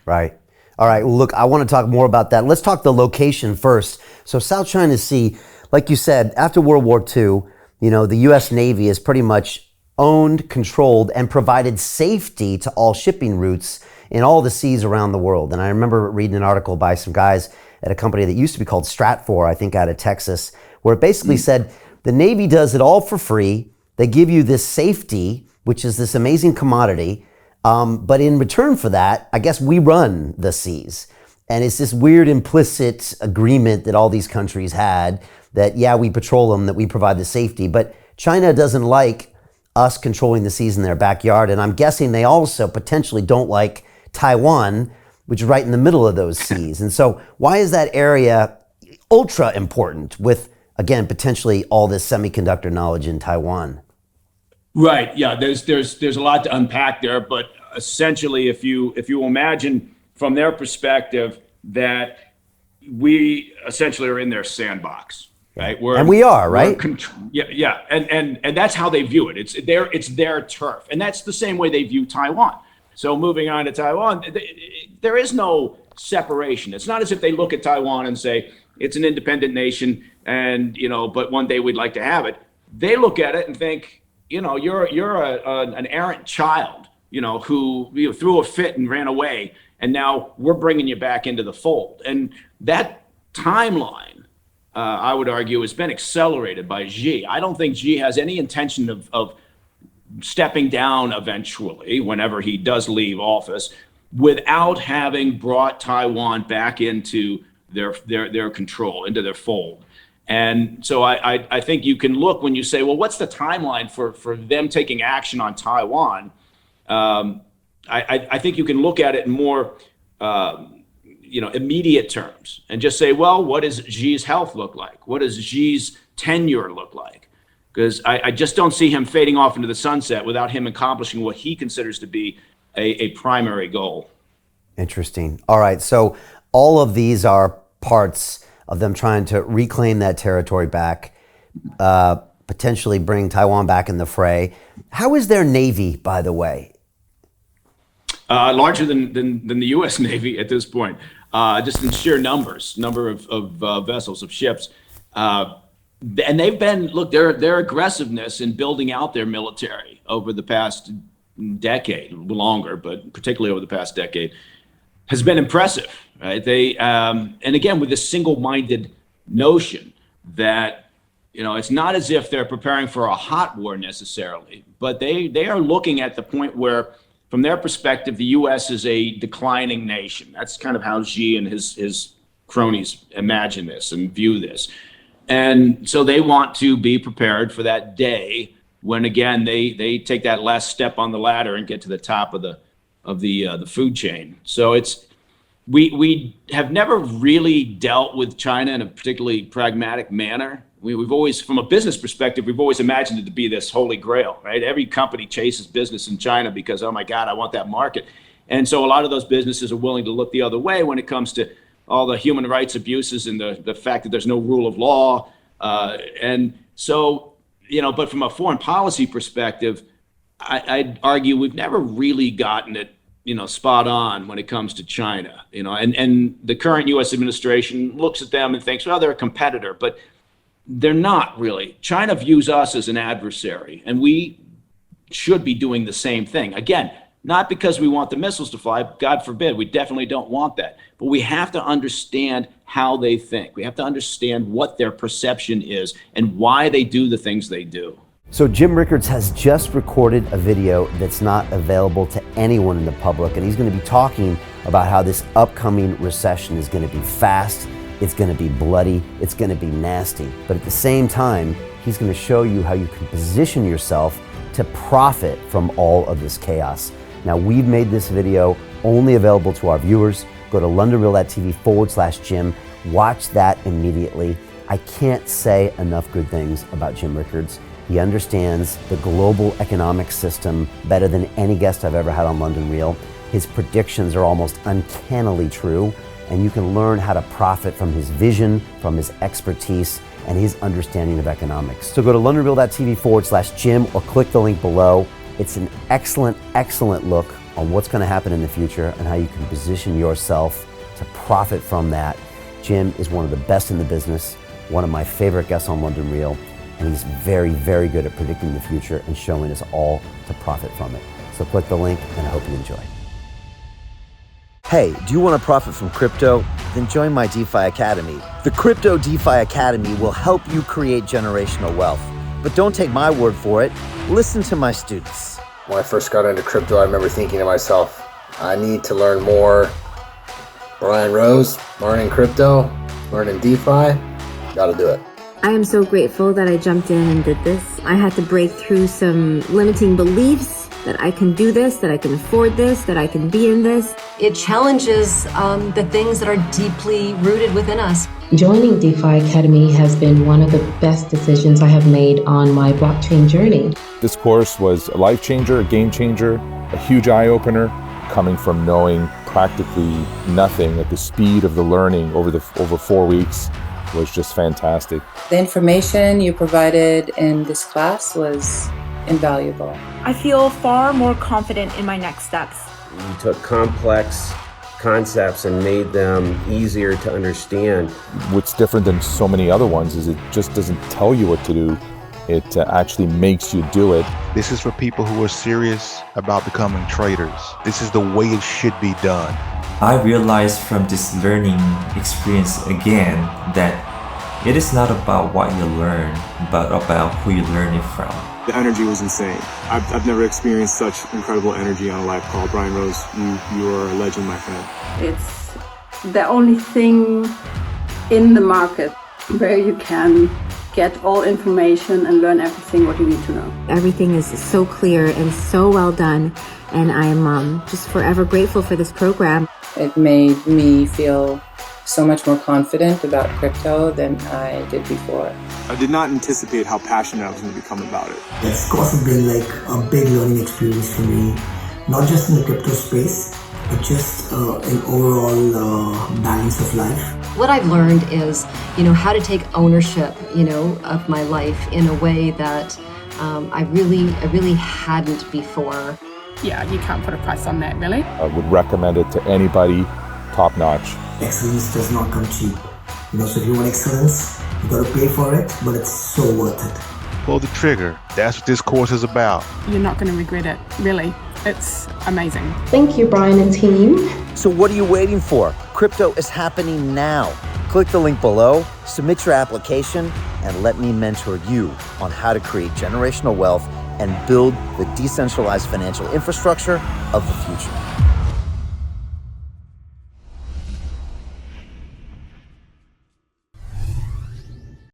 Right. All right. Well, look, I want to talk more about that. Let's talk the location first. So South China Sea, like you said, after World War II, the U.S. Navy has pretty much owned, controlled, and provided safety to all shipping routes in all the seas around the world. And I remember reading an article by some guys at a company that used to be called Stratfor, I think out of Texas, where it basically said the Navy does it all for free. They give you this safety, which is this amazing commodity. But in return for that, I guess we run the seas. And it's this weird implicit agreement that all these countries had that, yeah, we patrol them, that we provide the safety. But China doesn't like us controlling the seas in their backyard. And I'm guessing they also potentially don't like Taiwan, which is right in the middle of those seas. And so why is that area ultra important with, again, potentially all this semiconductor knowledge in Taiwan? Right. Yeah. There's a lot to unpack there, but essentially, if you imagine from their perspective that we essentially are in their sandbox, right? And we are, right? Yeah. And that's how they view it. It's their turf, and that's the same way they view Taiwan. So moving on to Taiwan, there is no separation. It's not as if they look at Taiwan and say it's an independent nation, and but one day we'd like to have it. They look at it and think, you're an errant child, who threw a fit and ran away, and now we're bringing you back into the fold. And that timeline, I would argue, has been accelerated by Xi. I don't think Xi has any intention of stepping down eventually, whenever he does leave office, without having brought Taiwan back into their control, into their fold. And so I think you can look when you say, well, what's the timeline for them taking action on Taiwan? I think you can look at it in more immediate terms and just say, well, what does Xi's health look like? What does Xi's tenure look like? Because I just don't see him fading off into the sunset without him accomplishing what he considers to be a primary goal. Interesting. All right. So all of these are parts of them trying to reclaim that territory back, potentially bring Taiwan back in the fray. How is their Navy, by the way? Larger than the U.S. Navy at this point, just in sheer number of vessels, of ships. And they've been, their aggressiveness in building out their military over the past decade, longer, but particularly over the past decade, has been impressive, right? They, and again, with this single-minded notion that, it's not as if they're preparing for a hot war necessarily, but they are looking at the point where, from their perspective, the U.S. is a declining nation. That's kind of how Xi and his cronies imagine this and view this. And so they want to be prepared for that day when, again, they take that last step on the ladder and get to the top of the food chain. So we have never really dealt with China in a particularly pragmatic manner. We've always, from a business perspective, we've always imagined it to be this holy grail, right? Every company chases business in China because, oh my God, I want that market. And so a lot of those businesses are willing to look the other way when it comes to all the human rights abuses and the fact that there's no rule of law. And so, but from a foreign policy perspective, I'd argue we've never really gotten it, spot on when it comes to China, and the current U.S. administration looks at them and thinks, well, they're a competitor, but they're not really. China views us as an adversary, and we should be doing the same thing. Again, not because we want the missiles to fly, God forbid, we definitely don't want that. But we have to understand how they think. We have to understand what their perception is and why they do the things they do. So Jim Rickards has just recorded a video that's not available to anyone in the public, and he's going to be talking about how this upcoming recession is going to be fast, it's going to be bloody, it's going to be nasty. But at the same time, he's going to show you how you can position yourself to profit from all of this chaos. Now, we've made this video only available to our viewers. Go to londonreal.tv/Jim. Watch that immediately. I can't say enough good things about Jim Rickards. He understands the global economic system better than any guest I've ever had on London Real. His predictions are almost uncannily true, and you can learn how to profit from his vision, from his expertise, and his understanding of economics. So go to londonreal.tv/Jim or click the link below. It's an excellent, excellent look on what's going to happen in the future and how you can position yourself to profit from that. Jim is one of the best in the business, one of my favorite guests on London Real, and he's very, very good at predicting the future and showing us all to profit from it. So click the link, and I hope you enjoy. Hey, do you want to profit from crypto? Then join my DeFi Academy. The Crypto DeFi Academy will help you create generational wealth. But don't take my word for it. Listen to my students. When I first got into crypto, I remember thinking to myself, I need to learn more. Brian Rose, learning crypto, learning DeFi, gotta do it. I am so grateful that I jumped in and did this. I had to break through some limiting beliefs that I can do this, that I can afford this, that I can be in this. It challenges the things that are deeply rooted within us. Joining DeFi Academy has been one of the best decisions I have made on my blockchain journey. This course was a life changer, a game changer, a huge eye-opener, coming from knowing practically nothing at the speed of the learning over 4 weeks was just fantastic. The information you provided in this class was invaluable. I feel far more confident in my next steps. You took complex concepts and made them easier to understand. What's different than so many other ones is it just doesn't tell you what to do. It actually makes you do it. This is for people who are serious about becoming traders. This is the way it should be done. I realized from this learning experience again that it is not about what you learn, but about who you learn it from. The energy was insane. I've never experienced such incredible energy on a live call. Brian Rose, you are a legend, my friend. It's the only thing in the market where you can get all information and learn everything what you need to know. Everything is so clear and so well done, and I am just forever grateful for this program. It made me feel so much more confident about crypto than I did before. I did not anticipate how passionate I was going to become about it. It's also been like a big learning experience for me, not just in the crypto space, but just an overall balance of life. What I've learned is, how to take ownership, of my life in a way that I really hadn't before. Yeah, you can't put a price on that, really. I would recommend it to anybody, top notch. Excellence does not come cheap. So if you want excellence, you got to pay for it, but it's so worth it. Pull the trigger. That's what this course is about. You're not going to regret it, really. It's amazing. Thank you, Brian and team. So what are you waiting for? Crypto is happening now. Click the link below, submit your application, and let me mentor you on how to create generational wealth and build the decentralized financial infrastructure of the future.